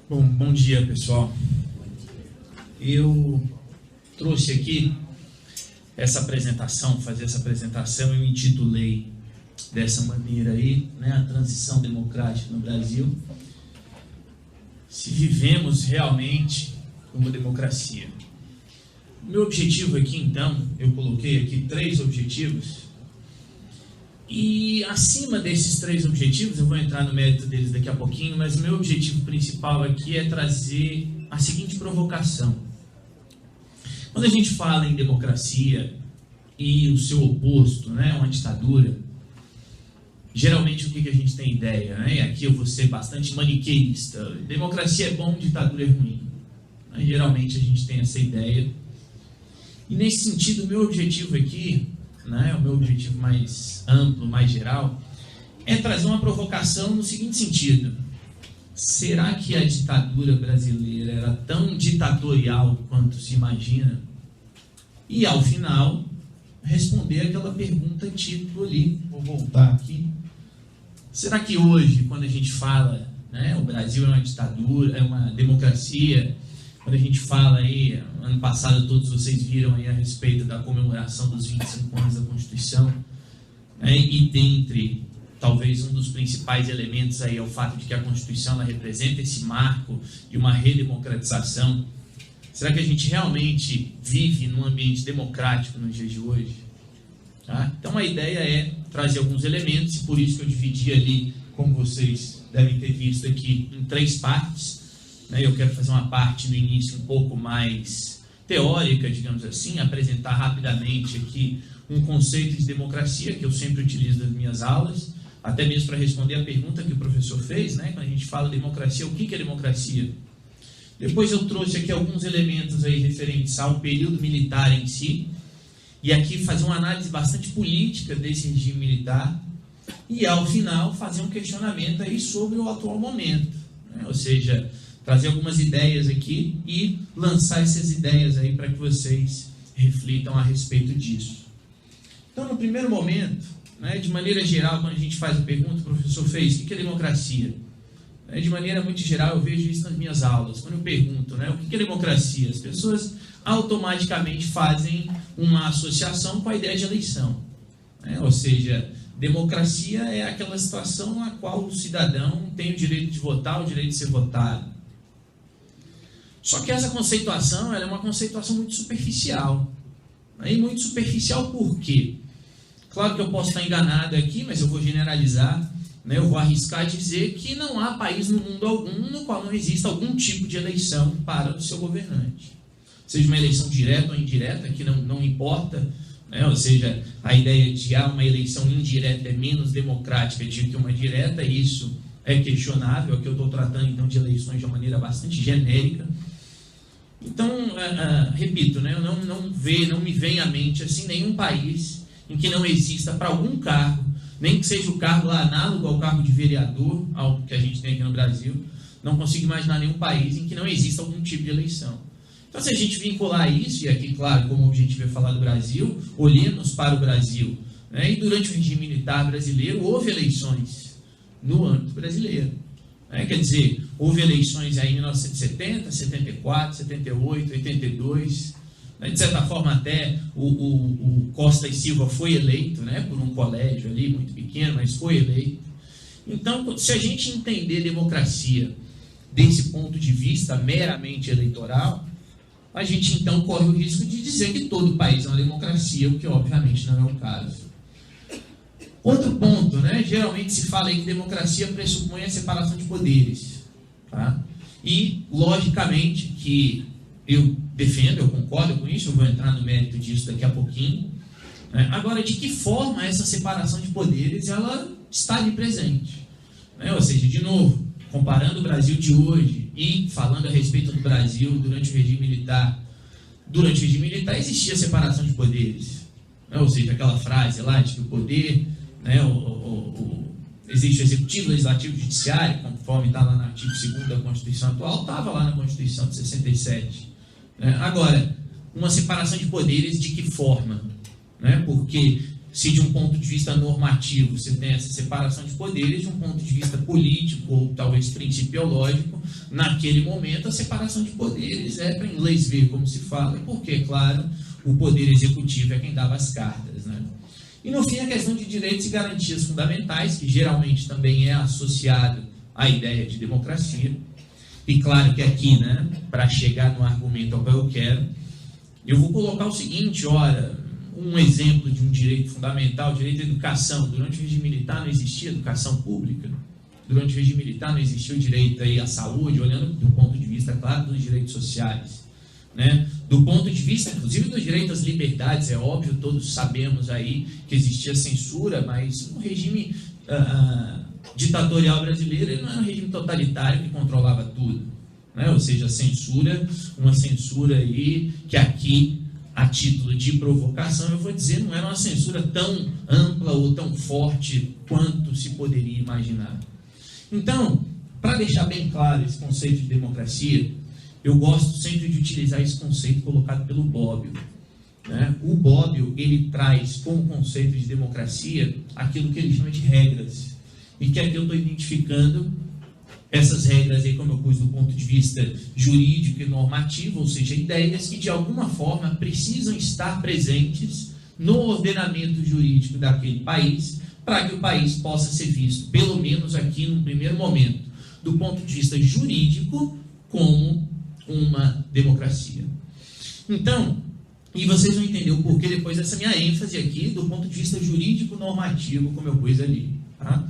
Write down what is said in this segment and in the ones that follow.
Bom dia, pessoal. Eu trouxe aqui fazer essa apresentação, eu intitulei dessa maneira aí, né, a transição democrática no Brasil. Se vivemos realmente uma democracia. O meu objetivo aqui, então, eu coloquei aqui 3 objetivos. E acima desses 3 objetivos, eu vou entrar no mérito deles daqui a pouquinho, mas o meu objetivo principal aqui é trazer a seguinte provocação. Quando a gente fala em democracia e o seu oposto, né, uma ditadura, geralmente o que a gente tem ideia, né? E aqui eu vou ser bastante maniqueísta. Democracia é bom, ditadura é ruim. Geralmente a gente tem essa ideia. E nesse sentido, o meu objetivo aqui, né, o meu objetivo mais amplo, mais geral, é trazer uma provocação no seguinte sentido: será que a ditadura brasileira era tão ditatorial quanto se imagina? E ao final, responder aquela pergunta título ali, vou voltar aqui. Será que hoje, quando a gente fala, né, o Brasil é uma ditadura, é uma democracia, quando a gente fala aí, ano passado todos vocês viram aí a respeito da comemoração dos 25 anos da Constituição, né, e dentre, talvez um dos principais elementos aí é o fato de que a Constituição ela representa esse marco de uma redemocratização. Será que a gente realmente vive num ambiente democrático nos dias de hoje? Tá? Então a ideia é trazer alguns elementos, e por isso que eu dividi ali, como vocês devem ter visto aqui, em 3 partes. Eu quero fazer uma parte no início um pouco mais teórica, digamos assim, apresentar rapidamente aqui um conceito de democracia que eu sempre utilizo nas minhas aulas, até mesmo para responder a pergunta que o professor fez, né? Quando a gente fala democracia, o que é democracia? Depois eu trouxe aqui alguns elementos aí referentes ao período militar em si, e aqui fazer uma análise bastante política desse regime militar, e ao final fazer um questionamento aí sobre o atual momento, né? Ou seja, trazer algumas ideias aqui e lançar essas ideias aí para que vocês reflitam a respeito disso. Então, no primeiro momento, né, de maneira geral, quando a gente faz a pergunta, o professor fez, o que é democracia? De maneira muito geral, eu vejo isso nas minhas aulas. Quando eu pergunto, né, o que é democracia, as pessoas automaticamente fazem uma associação com a ideia de eleição. Né? Ou seja, democracia é aquela situação na qual o cidadão tem o direito de votar, o direito de ser votado. Só que essa conceituação ela é uma conceituação muito superficial. E muito superficial por quê? Claro que eu posso estar enganado aqui, mas eu vou generalizar, né? Eu vou arriscar dizer que não há país no mundo algum no qual não exista algum tipo de eleição para o seu governante. Seja uma eleição direta ou indireta, que não importa, né? Ou seja, a ideia de uma eleição indireta é menos democrática do que uma direta, isso é questionável. Aqui eu estou tratando então de eleições de uma maneira bastante genérica. Então, repito, né, não me vem à mente assim, nenhum país em que não exista para algum cargo, nem que seja o cargo lá análogo ao cargo de vereador, algo que a gente tem aqui no Brasil, não consigo imaginar nenhum país em que não exista algum tipo de eleição. Então, se a gente vincular isso, e aqui, claro, como o objetivo é falar do Brasil, olhemos para o Brasil, né, e durante o regime militar brasileiro, houve eleições no âmbito brasileiro. Quer dizer, houve eleições aí em 1970, 74, 78, 82, né? De certa forma até o Costa e Silva foi eleito, né, por um colégio ali muito pequeno, mas foi eleito. Então, se a gente entender democracia desse ponto de vista meramente eleitoral, a gente então corre o risco de dizer que todo país é uma democracia, o que obviamente não é o caso. Outro ponto, né? Geralmente se fala aí que democracia pressupõe a separação de poderes. Tá? E, logicamente, que eu defendo, eu concordo com isso, eu vou entrar no mérito disso daqui a pouquinho. Né? Agora, de que forma essa separação de poderes ela está ali presente? Né? Ou seja, de novo, comparando o Brasil de hoje e falando a respeito do Brasil durante o regime militar. Durante o regime militar existia separação de poderes. Né? Ou seja, aquela frase lá de que o poder... Né, existe o executivo, legislativo e judiciário, conforme está lá no artigo 2º da Constituição atual, estava lá na Constituição de 67. Né? Agora, uma separação de poderes de que forma? Né? Porque se de um ponto de vista normativo você tem essa separação de poderes, de um ponto de vista político ou talvez principiológico, naquele momento a separação de poderes é para inglês ver como se fala, porque, claro, o poder executivo é quem dava as cartas, né? E no fim a questão de direitos e garantias fundamentais, que geralmente também é associado à ideia de democracia. E claro que aqui, né, para chegar no argumento ao qual eu quero, eu vou colocar o seguinte, ora, um exemplo de um direito fundamental, o direito à educação. Durante o regime militar não existia educação pública. Durante o regime militar não existia o direito aí à saúde, olhando do ponto de vista, claro, dos direitos sociais, né? Do ponto de vista, inclusive, dos direitos às liberdades, é óbvio, todos sabemos aí que existia censura, mas no regime ditatorial brasileiro, ele não era um regime totalitário que controlava tudo, né? Ou seja, censura, uma censura aí que aqui, a título de provocação, eu vou dizer, não era uma censura tão ampla ou tão forte quanto se poderia imaginar. Então, para deixar bem claro esse conceito de democracia, eu gosto sempre de utilizar esse conceito colocado pelo Bobbio, né? O Bobbio, ele traz como conceito de democracia aquilo que ele chama de regras, e que aqui eu estou identificando essas regras aí, como eu pus do ponto de vista jurídico e normativo, ou seja, ideias que de alguma forma precisam estar presentes no ordenamento jurídico daquele país, para que o país possa ser visto, pelo menos aqui no primeiro momento, do ponto de vista jurídico, como uma democracia. Então, e vocês vão entender o porquê depois dessa minha ênfase aqui, do ponto de vista jurídico-normativo, como eu pus ali, tá?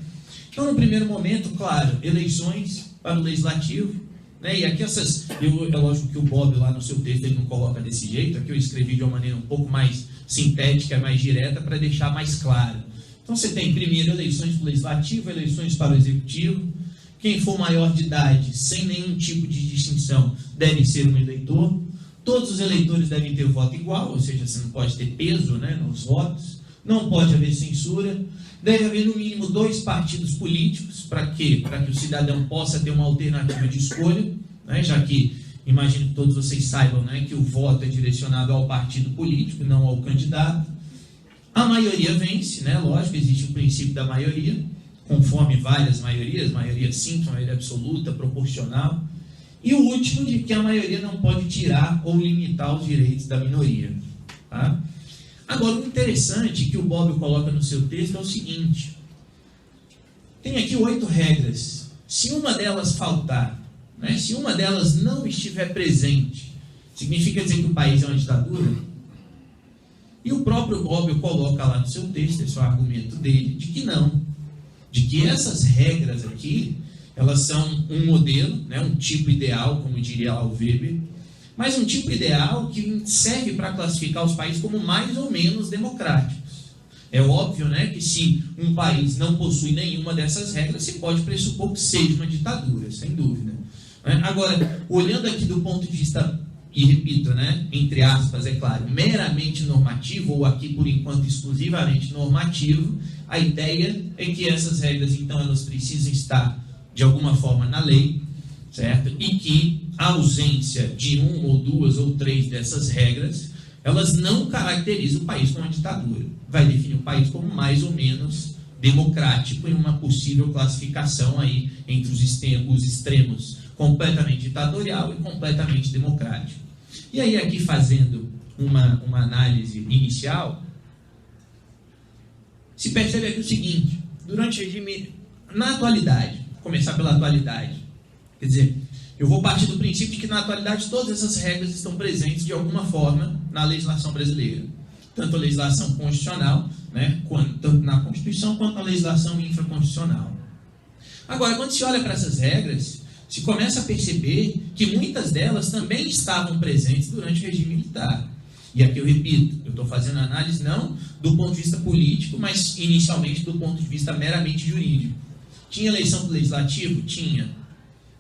Então, no primeiro momento, claro, eleições para o legislativo, né? E aqui é lógico que o Bobbio lá no seu texto ele não coloca desse jeito, aqui eu escrevi de uma maneira um pouco mais sintética, mais direta, para deixar mais claro. Então, você tem primeiro eleições para o legislativo, eleições para o executivo. Quem for maior de idade, sem nenhum tipo de distinção, deve ser um eleitor. Todos os eleitores devem ter voto igual, ou seja, você não pode ter peso, né, nos votos. Não pode haver censura. Deve haver no mínimo 2 partidos políticos. Para quê? Para que o cidadão possa ter uma alternativa de escolha, né? Já que, imagino que todos vocês saibam, né, que o voto é direcionado ao partido político, não ao candidato. A maioria vence, né? Lógico, existe o princípio da maioria, conforme várias maiorias, maioria simples, maioria absoluta, proporcional. E o último, de que a maioria não pode tirar ou limitar os direitos da minoria, tá? Agora, o interessante que o Bobbio coloca no seu texto é o seguinte: tem aqui 8 regras. Se uma delas faltar, né, se uma delas não estiver presente, significa dizer que o país é uma ditadura? E o próprio Bobbio coloca lá no seu texto, esse é o argumento dele, de que não. De que essas regras aqui, elas são um modelo, né, um tipo ideal, como diria lá o Weber, mas um tipo ideal que serve para classificar os países como mais ou menos democráticos. É óbvio, né, que se um país não possui nenhuma dessas regras, se pode pressupor que seja uma ditadura, sem dúvida. Agora, olhando aqui do ponto de vista, e repito, né, entre aspas, é claro, meramente normativo, ou aqui por enquanto exclusivamente normativo, a ideia é que essas regras, então, elas precisam estar de alguma forma na lei, certo? E que a ausência de 1 ou 2 ou 3 dessas regras, elas não caracterizam o país como uma ditadura. Vai definir o país como mais ou menos democrático em uma possível classificação aí entre os extremos completamente ditatorial e completamente democrático. E aí, aqui fazendo uma análise inicial, se percebe aqui o seguinte: durante o regime, na atualidade, vou começar pela atualidade, quer dizer, eu vou partir do princípio de que na atualidade todas essas regras estão presentes de alguma forma na legislação brasileira, tanto a legislação constitucional, né, tanto na Constituição quanto na legislação infraconstitucional. Agora, quando se olha para essas regras, se começa a perceber que muitas delas também estavam presentes durante o regime militar. E aqui eu repito, eu estou fazendo análise não do ponto de vista político, mas inicialmente do ponto de vista meramente jurídico. Tinha eleição para o legislativo? Tinha.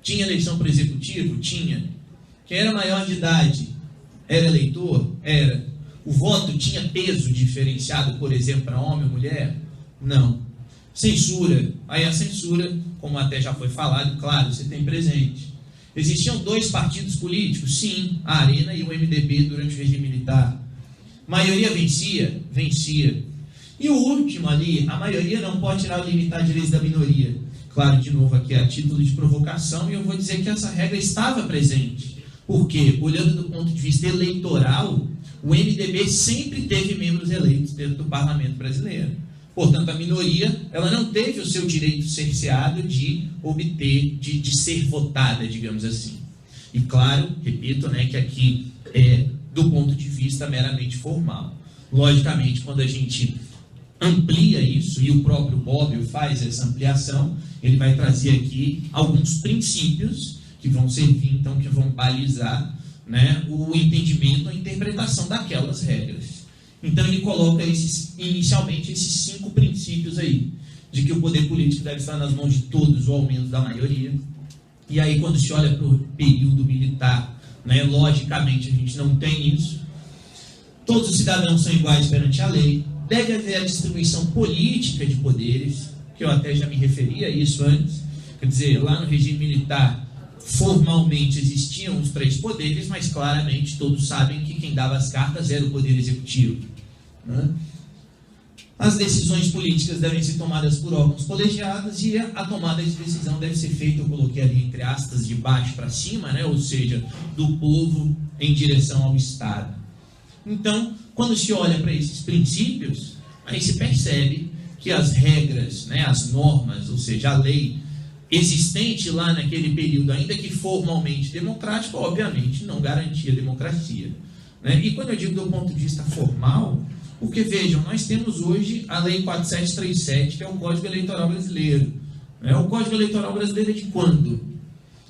Tinha eleição para o executivo? Tinha. Quem era maior de idade era eleitor? Era. O voto tinha peso diferenciado, por exemplo, para homem ou mulher? Não. Censura. Aí a censura, como até já foi falado, claro, você tem presente. Existiam 2 partidos políticos? Sim, a Arena e o MDB durante o regime militar. Maioria vencia? Vencia. E o último ali, a maioria não pode tirar o limitar direitos da minoria. Claro, de novo aqui a título de provocação, e eu vou dizer que essa regra estava presente. Porque, olhando do ponto de vista eleitoral, o MDB sempre teve membros eleitos dentro do parlamento brasileiro. Portanto, a minoria, ela não teve o seu direito cerceado de obter, de ser votada, digamos assim. E claro, repito, né, que aqui é do ponto de vista meramente formal. Logicamente, quando a gente amplia isso, e o próprio Bobbio faz essa ampliação, ele vai trazer aqui alguns princípios que vão servir, então, que vão balizar, né, o entendimento, a interpretação daquelas regras. Então, ele coloca inicialmente esses 5 princípios aí, de que o poder político deve estar nas mãos de todos, ou ao menos da maioria. E aí, quando se olha para o período militar, né, logicamente, a gente não tem isso. Todos os cidadãos são iguais perante a lei. Deve haver a distribuição política de poderes, que eu até já me referi a isso antes. Quer dizer, lá no regime militar, formalmente existiam os 3 poderes, mas claramente todos sabem que quem dava as cartas era o poder executivo, né? As decisões políticas devem ser tomadas por órgãos colegiados e a tomada de decisão deve ser feita, eu coloquei ali entre aspas, de baixo para cima, né? Ou seja, do povo em direção ao Estado. Então, quando se olha para esses princípios, aí se percebe que as regras, né, as normas, ou seja, a lei existente lá naquele período, ainda que formalmente democrático, obviamente não garantia a democracia, né? E quando eu digo do ponto de vista formal, porque vejam, nós temos hoje a Lei 4737, que é o Código Eleitoral Brasileiro, né? O Código Eleitoral Brasileiro é de quando?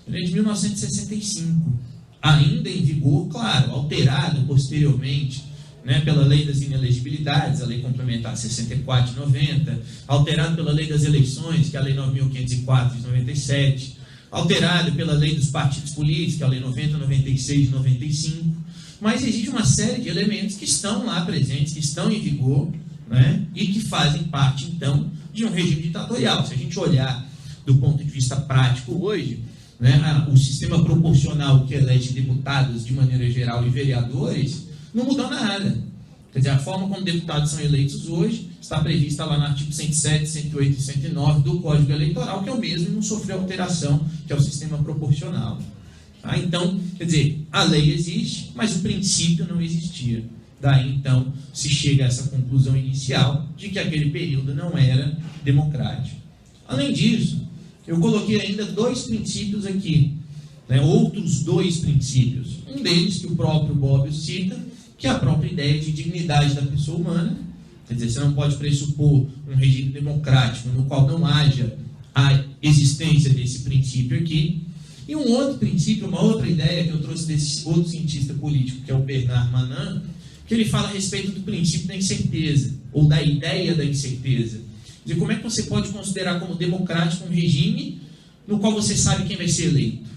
Ele é de 1965, ainda em vigor, claro, alterado posteriormente, né, pela Lei das Inelegibilidades, a Lei Complementar 64 de 90, alterado pela Lei das Eleições, que é a Lei 9.504 de 97, alterado pela Lei dos Partidos Políticos, que é a Lei 9096 de 95, mas existe uma série de elementos que estão lá presentes, que estão em vigor, né, e que fazem parte, então, de um regime ditatorial. Se a gente olhar do ponto de vista prático hoje, né, o sistema proporcional que elege deputados de maneira geral e vereadores, não mudou nada. Quer dizer, a forma como deputados são eleitos hoje está prevista lá no artigo 107, 108 e 109 do Código Eleitoral, que é o mesmo e não sofreu alteração, que é o sistema proporcional. Tá? Então, quer dizer, a lei existe, mas o princípio não existia. Daí, então, se chega a essa conclusão inicial de que aquele período não era democrático. Além disso, eu coloquei ainda 2 princípios aqui, né? Outros 2 princípios. Um deles, que o próprio Bobbio cita, que é a própria ideia de dignidade da pessoa humana. Quer dizer, você não pode pressupor um regime democrático no qual não haja a existência desse princípio aqui. E um outro princípio, uma outra ideia que eu trouxe desse outro cientista político, que é o Bernard Manin, que ele fala a respeito do princípio da incerteza, ou da ideia da incerteza. Quer dizer, como é que você pode considerar como democrático um regime no qual você sabe quem vai ser eleito?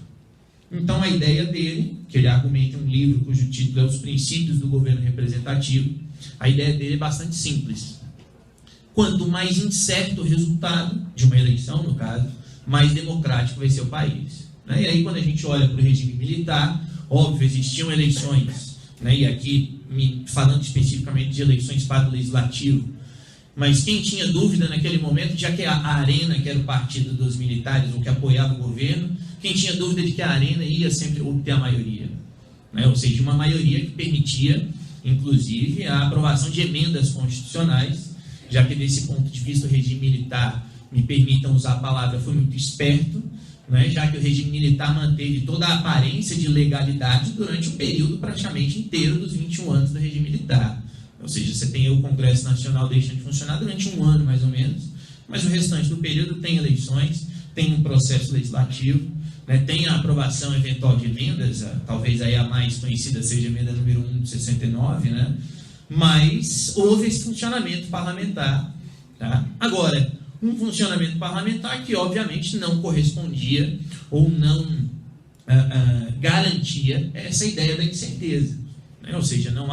Então, a ideia dele, que ele argumenta em um livro cujo título é Os Princípios do Governo Representativo, a ideia dele é bastante simples. Quanto mais incerto o resultado de uma eleição, no caso, mais democrático vai ser o país. Né? E aí, quando a gente olha para o regime militar, óbvio, existiam eleições, né? E aqui, falando especificamente de eleições para o Legislativo, mas quem tinha dúvida naquele momento, já que a Arena, que era o partido dos militares, ou que apoiava o governo, quem tinha dúvida de que a Arena ia sempre obter a maioria, né? Ou seja, uma maioria que permitia, inclusive, a aprovação de emendas constitucionais, já que desse ponto de vista o regime militar, me permitam usar a palavra, foi muito esperto, né? Já que o regime militar manteve toda a aparência de legalidade durante o período praticamente inteiro dos 21 anos do regime militar. Ou seja, você tem o Congresso Nacional deixando de funcionar durante 1 ano, mais ou menos, mas o restante do período tem eleições, tem um processo legislativo, né, tem a aprovação eventual de emendas, talvez aí a mais conhecida seja a emenda número 1 de 69, né, mas houve esse funcionamento parlamentar. Tá? Agora, um funcionamento parlamentar que obviamente não correspondia ou não garantia essa ideia da incerteza. Né? Ou seja, não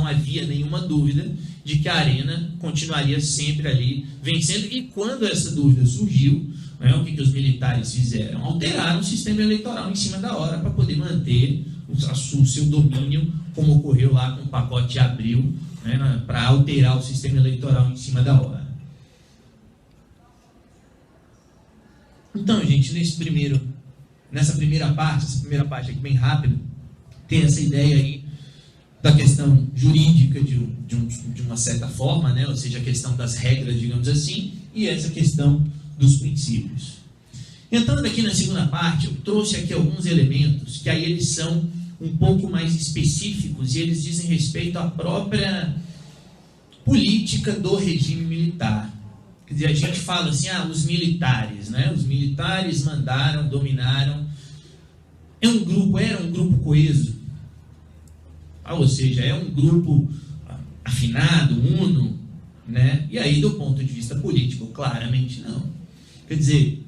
havia nenhuma dúvida de que a Arena continuaria sempre ali vencendo, e quando essa dúvida surgiu, o que os militares fizeram? Alteraram o sistema eleitoral em cima da hora para poder manter o seu domínio, como ocorreu lá com o pacote de Abril, né, para alterar o sistema eleitoral em cima da hora. Então, gente, nessa primeira parte aqui bem rápida, tem essa ideia aí da questão jurídica de uma certa forma, né? Ou seja, a questão das regras, digamos assim, e essa questão dos princípios. Entrando aqui na segunda parte, eu trouxe aqui alguns elementos que aí eles são um pouco mais específicos e eles dizem respeito à própria política do regime militar. Quer dizer, a gente fala assim, os militares, né? Os militares mandaram, dominaram. Era um grupo coeso. Ou seja, é um grupo afinado, uno, né? E aí, do ponto de vista político, claramente não. Quer dizer,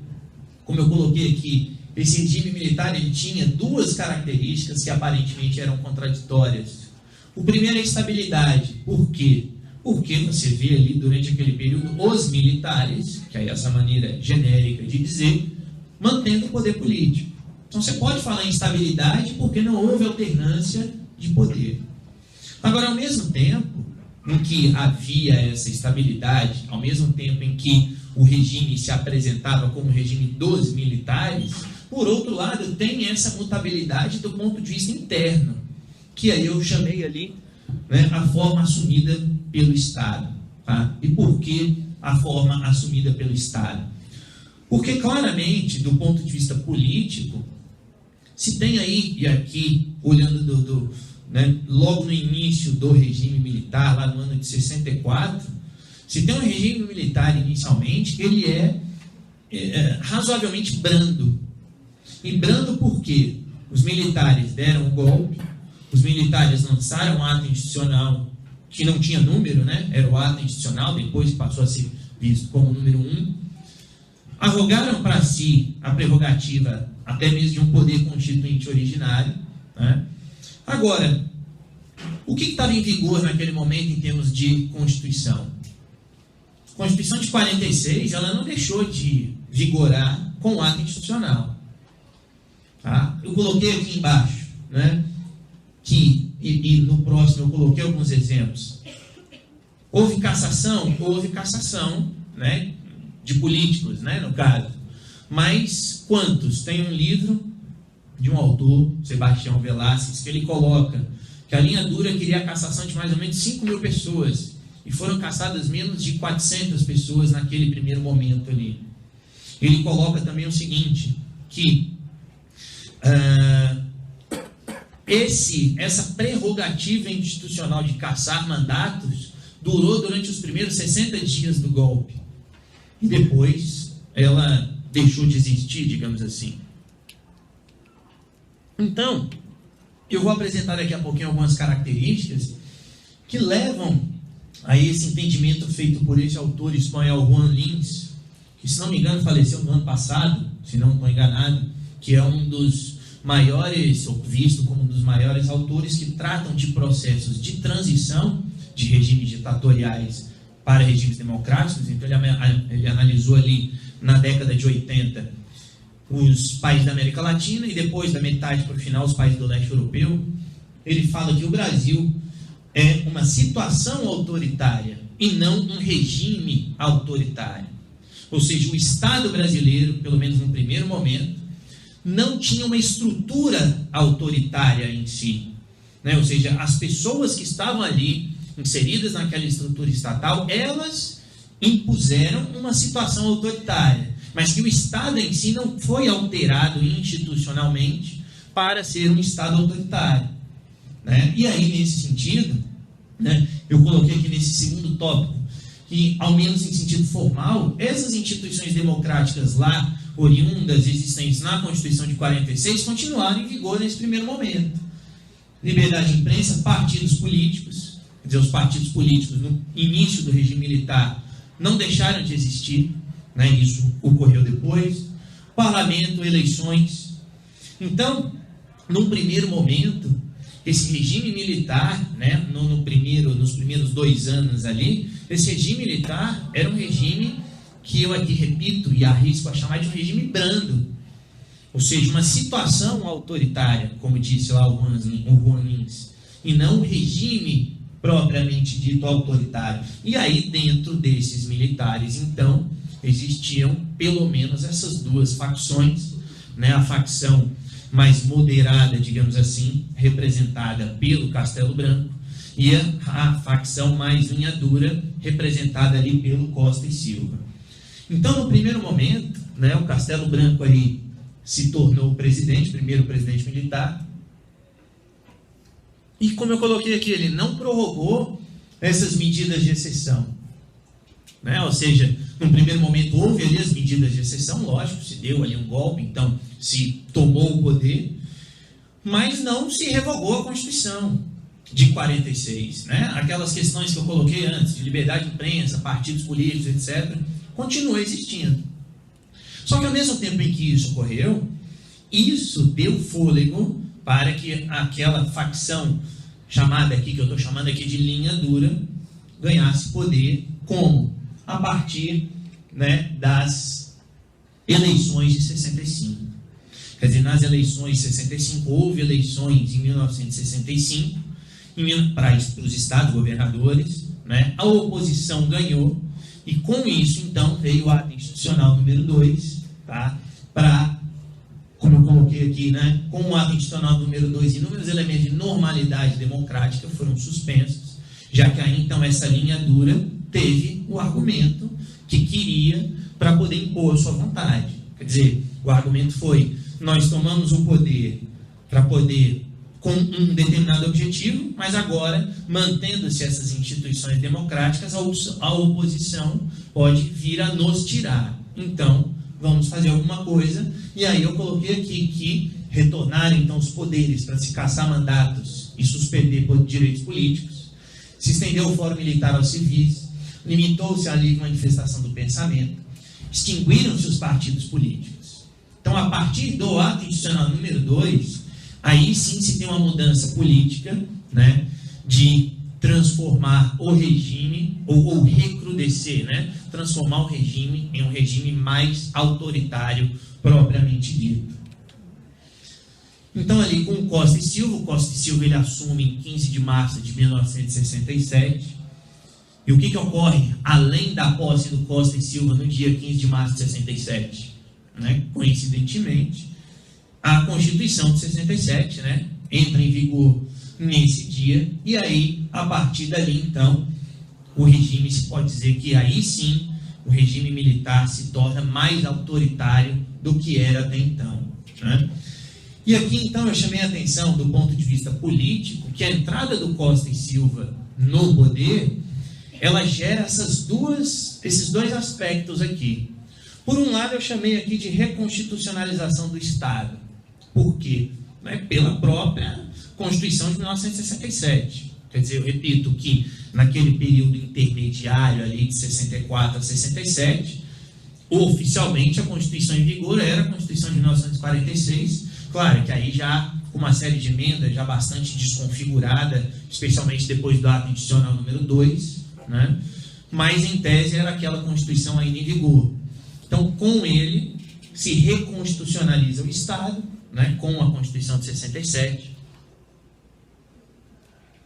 como eu coloquei aqui, esse regime militar ele tinha duas características que aparentemente eram contraditórias. O primeiro é a estabilidade. Por quê? Porque você vê ali, durante aquele período, os militares, que é essa maneira genérica de dizer, mantendo o poder político. Então você pode falar em estabilidade porque não houve alternância de poder. Agora, ao mesmo tempo em que havia essa estabilidade, ao mesmo tempo em que o regime se apresentava como regime dos militares, por outro lado, tem essa mutabilidade do ponto de vista interno, que aí eu chamei ali, né, a forma assumida pelo Estado. Tá? E por que a forma assumida pelo Estado? Porque claramente, do ponto de vista político, se tem aí, e aqui, olhando né, logo no início do regime militar, lá no ano de 64, se tem um regime militar inicialmente, que ele é razoavelmente brando. E brando por quê? Os militares deram o golpe, os militares lançaram um ato institucional que não tinha número, né? Era o ato institucional, depois passou a ser visto como número 1. Arrogaram para si a prerrogativa até mesmo de um poder constituinte originário. Né? Agora, o que estava em vigor naquele momento em termos de Constituição? A Constituição de 46, ela não deixou de vigorar com o ato institucional. Tá? Eu coloquei aqui embaixo, né? E no próximo eu coloquei alguns exemplos. Houve cassação, né? De políticos, né? No caso. Mas quantos? Tem um livro de um autor, Sebastião Velázquez, que ele coloca que a linha dura queria a cassação de mais ou menos 5.000 pessoas. E foram cassadas menos de 400 pessoas naquele primeiro momento ali. Ele coloca também o seguinte, que essa prerrogativa institucional de cassar mandatos durou durante os primeiros 60 dias do golpe. E depois ela deixou de existir, digamos assim. Então, eu vou apresentar daqui a pouquinho algumas características que levam a esse entendimento feito por esse autor espanhol Juan Lins, que, se não me engano, faleceu no ano passado, se não estou enganado, que é um dos maiores, ou visto como um dos maiores autores que tratam de processos de transição de regimes ditatoriais para regimes democráticos. Então ele analisou ali na década de 80 os países da América Latina e depois da metade para o final os países do leste europeu. Ele fala que o Brasil é uma situação autoritária e não um regime autoritário. Ou seja, o Estado brasileiro, pelo menos no primeiro momento, não tinha uma estrutura autoritária em si. Né? Ou seja, as pessoas que estavam ali inseridas naquela estrutura estatal, elas impuseram uma situação autoritária, mas que o Estado em si não foi alterado institucionalmente para ser um Estado autoritário. Né? E aí, nesse sentido, né, eu coloquei aqui nesse segundo tópico, que, ao menos em sentido formal, essas instituições democráticas lá, oriundas, existentes na Constituição de 46, continuaram em vigor nesse primeiro momento. Liberdade de imprensa, partidos políticos, quer dizer, os partidos políticos no início do regime militar não deixaram de existir, né, isso ocorreu depois, parlamento, eleições. Então, num primeiro momento, esse regime militar, né, nos primeiros 2 anos ali, esse regime militar era um regime que eu aqui repito e arrisco a chamar de um regime brando. ou seja, uma situação autoritária, como disse lá o Juan Lins, e não um regime propriamente dito autoritário. E aí, dentro desses militares, então, existiam pelo menos essas duas facções, né? A facção mais moderada, digamos assim, representada pelo Castelo Branco, e a facção mais unha dura, representada ali pelo Costa e Silva. Então, no primeiro momento, né, o Castelo Branco aí se tornou primeiro presidente militar, e como eu coloquei aqui, ele não prorrogou essas medidas de exceção, né? Ou seja, num primeiro momento houve ali as medidas de exceção, lógico, se deu ali um golpe, então se tomou o poder, mas não se revogou a Constituição de 46, né? Aquelas questões que eu coloquei antes, de liberdade de imprensa, partidos políticos, etc., continua existindo. Só que ao mesmo tempo em que isso ocorreu, isso deu fôlego para que aquela facção chamada aqui, que eu estou chamando aqui de linha dura, ganhasse poder. Como? A partir, né, das eleições de 65. Quer dizer, nas eleições de 65, houve eleições em 1965, para os estados governadores, né? A oposição ganhou, e com isso, então, veio o ato institucional número 2, tá? Como eu coloquei aqui, né? Com o ato institucional número 2, inúmeros elementos de normalidade democrática foram suspensos, já que aí, então, essa linha dura teve o argumento que queria para poder impor a sua vontade. Quer dizer, o argumento foi: nós tomamos o poder para poder com um determinado objetivo, mas agora, mantendo-se essas instituições democráticas, a oposição pode vir a nos tirar. Então, vamos fazer alguma coisa. E aí eu coloquei aqui que retornaram então os poderes para se caçar mandatos e suspender direitos políticos, se estendeu o fórum militar aos civis, limitou-se a livre manifestação do pensamento, extinguiram-se os partidos políticos. Então, a partir do ato institucional número 2, aí sim se tem uma mudança política, né, de transformar o regime, ou recrudescer, né, transformar o regime em um regime mais autoritário propriamente dito. Então, ali com o Costa e Silva ele assume em 15 de março de 1967. E o que ocorre além da posse do Costa e Silva no dia 15 de março de 67? Né? Coincidentemente, a Constituição de 67, né, entra em vigor nesse dia, e aí, a partir dali, então, o regime, se pode dizer que aí sim, o regime militar se torna mais autoritário do que era até então, né? E aqui, então, eu chamei a atenção do ponto de vista político, que a entrada do Costa e Silva no poder, ela gera esses dois aspectos aqui. Por um lado, eu chamei aqui de reconstitucionalização do Estado. Por quê? Pela própria Constituição de 1967. Quer dizer, eu repito que naquele período intermediário ali de 64 a 67, oficialmente a Constituição em vigor era a Constituição de 1946, claro que aí já com uma série de emendas já bastante desconfigurada, especialmente depois do ato institucional número 2, né? Mas em tese era aquela Constituição ainda em vigor. Então, com ele se reconstitucionaliza o Estado, né, com a Constituição de 67.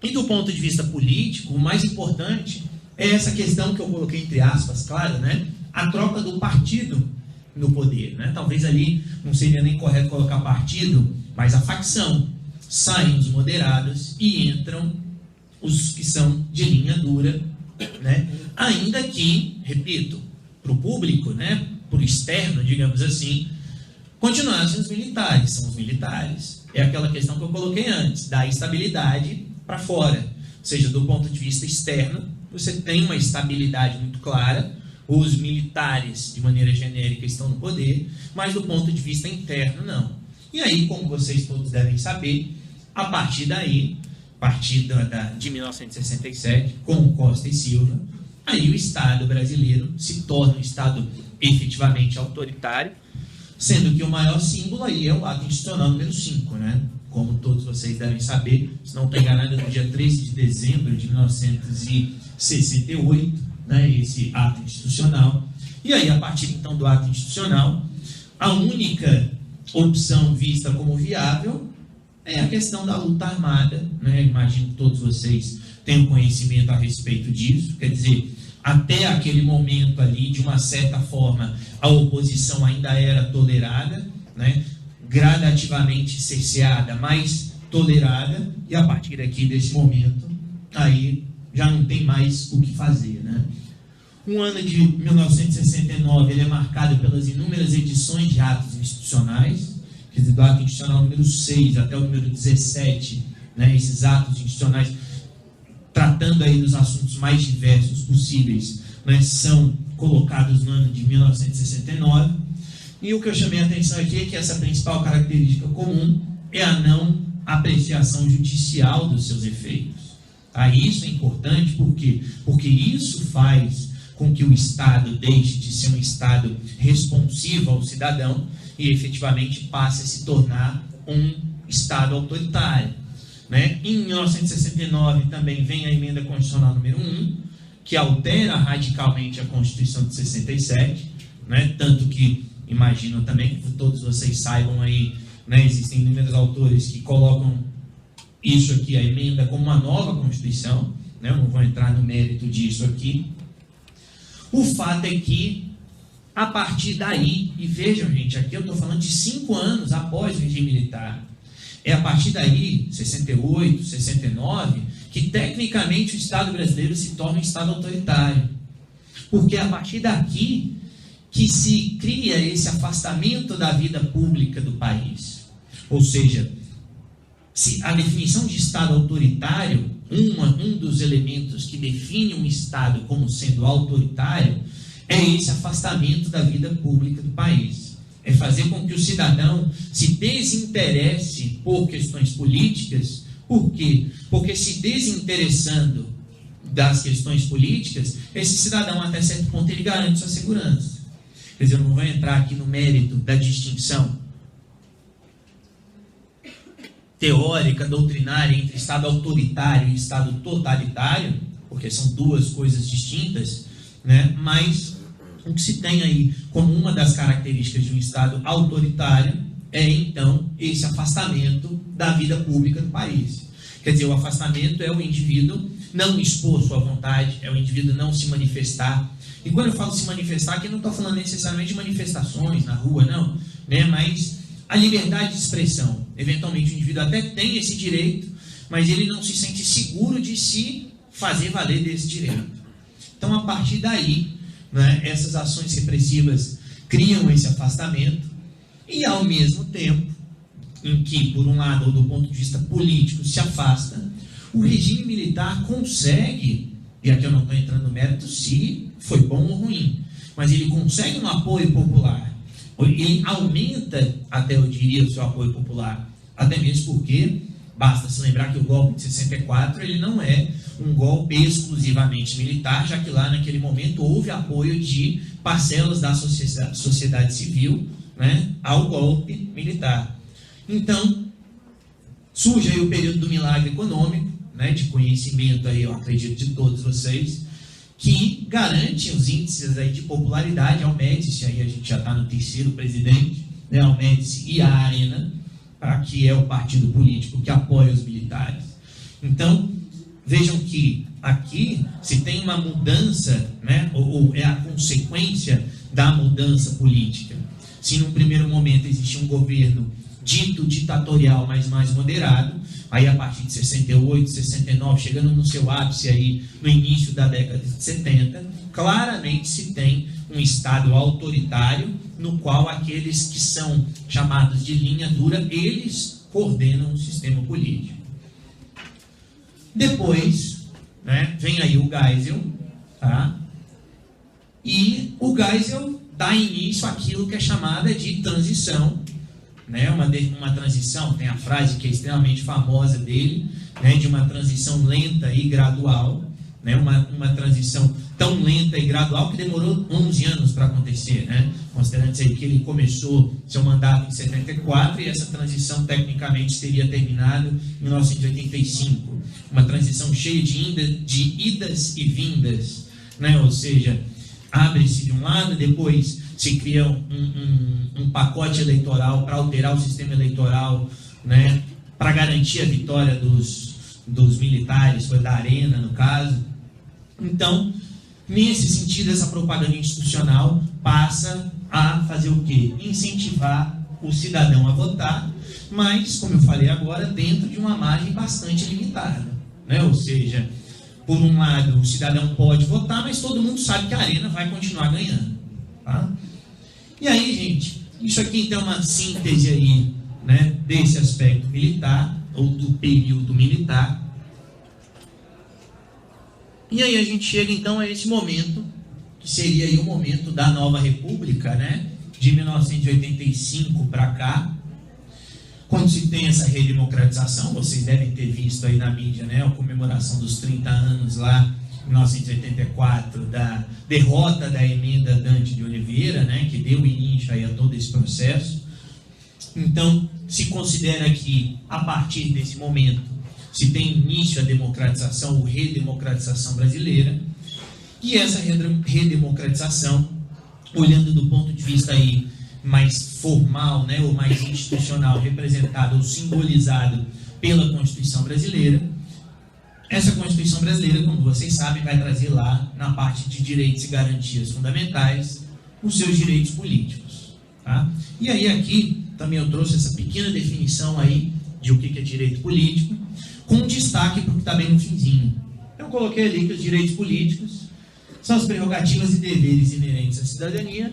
E do ponto de vista político, o mais importante é essa questão que eu coloquei entre aspas, claro, né, a troca do partido no poder, né? Talvez ali não seria nem correto colocar partido, mas a facção. Saem os moderados e entram os que são de linha dura, né? Ainda que, repito, para o público, né, para o externo, digamos assim, continuassem os militares. São os militares. É aquela questão que eu coloquei antes, da estabilidade para fora. Ou seja, do ponto de vista externo, você tem uma estabilidade muito clara, os militares, de maneira genérica, estão no poder, mas do ponto de vista interno, não. E aí, como vocês todos devem saber, a partir daí, a partir de 1967, com Costa e Silva, aí o Estado brasileiro se torna um Estado efetivamente autoritário, sendo que o maior símbolo aí é o ato institucional número 5, né? Como todos vocês devem saber, se não estou enganado, no dia 13 de dezembro de 1968, né, esse ato institucional. E aí, a partir então do ato institucional, a única opção vista como viável é a questão da luta armada, né? Imagino que todos vocês tenham conhecimento a respeito disso. Quer dizer, até aquele momento ali, de uma certa forma, a oposição ainda era tolerada, né? Gradativamente cerceada, mas tolerada, e a partir aqui desse momento, aí já não tem mais o que fazer, né? O ano de 1969 ele é marcado pelas inúmeras edições de atos institucionais, quer dizer, do ato institucional número 6 até o número 17, né? Esses atos institucionais, tratando aí dos assuntos mais diversos possíveis, né, são colocados no ano de 1969. E o que eu chamei a atenção aqui é que essa principal característica comum é a não apreciação judicial dos seus efeitos. Tá? Isso é importante porque isso faz com que o Estado deixe de ser um Estado responsivo ao cidadão e efetivamente passe a se tornar um Estado autoritário. Né? Em 1969 também vem a emenda constitucional número 1, que altera radicalmente a Constituição de 67, né? Tanto que, imagino também que todos vocês saibam aí, né? Existem inúmeros autores que colocam isso aqui, a emenda, como uma nova Constituição, né? Eu não vou entrar no mérito disso aqui. O fato é que, a partir daí, e vejam gente, aqui eu estou falando de 5 anos após o regime militar, é a partir daí, 68, 69, que tecnicamente o Estado brasileiro se torna um Estado autoritário. Porque é a partir daqui que se cria esse afastamento da vida pública do país. Ou seja, se a definição de Estado autoritário, um dos elementos que define um Estado como sendo autoritário, é esse afastamento da vida pública do país. É fazer com que o cidadão se desinteresse por questões políticas. Por quê? Porque se desinteressando das questões políticas, esse cidadão, até certo ponto, ele garante sua segurança. Quer dizer, eu não vou entrar aqui no mérito da distinção teórica, doutrinária, entre Estado autoritário e Estado totalitário, porque são duas coisas distintas, né? Mas o que se tem aí como uma das características de um Estado autoritário é, então, esse afastamento da vida pública do país. Quer dizer, o afastamento é o indivíduo não expor sua vontade, é o indivíduo não se manifestar. E quando eu falo se manifestar, aqui não estou falando necessariamente de manifestações na rua, não, né? Mas a liberdade de expressão. Eventualmente o indivíduo até tem esse direito, mas ele não se sente seguro de se fazer valer desse direito. Então, a partir daí, né, essas ações repressivas criam esse afastamento e, ao mesmo tempo em que, por um lado, ou do ponto de vista político, se afasta, o regime militar consegue, e aqui eu não estou entrando no mérito se foi bom ou ruim, mas ele consegue um apoio popular. Ele aumenta, até eu diria, o seu apoio popular, até mesmo porque basta se lembrar que o golpe de 64 ele não é um golpe exclusivamente militar, já que lá naquele momento houve apoio de parcelas da sociedade civil, né, ao golpe militar. Então, surge aí o período do milagre econômico, né, de conhecimento aí, eu acredito, de todos vocês, que garante os índices aí de popularidade ao Médici, aí a gente já está no terceiro presidente, né, ao Médici e à Arena, que é o partido político que apoia os militares. Então, vejam que aqui se tem uma mudança, né, ou é a consequência da mudança política. Se num primeiro momento existia um governo dito ditatorial, mas mais moderado, aí a partir de 68, 69, chegando no seu ápice aí no início da década de 70, claramente se tem um Estado autoritário, no qual aqueles que são chamados de linha dura, eles coordenam o sistema político. Depois, né, vem aí o Geisel, tá? E o Geisel dá início àquilo que é chamada de transição, né? Uma transição, tem a frase que é extremamente famosa dele, né, de uma transição lenta e gradual, né, uma transição tão lenta e gradual que demorou 11 anos para acontecer, né, considerando aí que ele começou seu mandato em 74 e essa transição tecnicamente teria terminado em 1985, uma transição cheia de idas e vindas, né, ou seja, abre-se de um lado, depois se cria um pacote eleitoral para alterar o sistema eleitoral, né, para garantir a vitória dos militares, foi da Arena no caso. Então, nesse sentido, essa propaganda institucional passa a fazer o quê? Incentivar o cidadão a votar, mas, como eu falei agora, dentro de uma margem bastante limitada, né? Ou seja, por um lado, o cidadão pode votar, mas todo mundo sabe que a Arena vai continuar ganhando, tá? E aí, gente, isso aqui então é uma síntese aí, né, desse aspecto militar, ou do período militar. E aí a gente chega então a esse momento, que seria aí o momento da nova república, né, de 1985 para cá, quando se tem essa redemocratização. Vocês devem ter visto aí na mídia, né, a comemoração dos 30 anos lá, 1984, da derrota da emenda Dante de Oliveira, né, que deu início aí a todo esse processo. Então, se considera que, a partir desse momento, se tem início a democratização ou redemocratização brasileira, e essa redemocratização, olhando do ponto de vista aí mais formal, né, ou mais institucional, representado ou simbolizado pela Constituição brasileira, essa Constituição brasileira, como vocês sabem, vai trazer lá, na parte de direitos e garantias fundamentais, os seus direitos políticos. Tá? E aí aqui, também eu trouxe essa pequena definição aí de o que é direito político, com destaque para o que está bem no finzinho. Eu coloquei ali que os direitos políticos são as prerrogativas e deveres inerentes à cidadania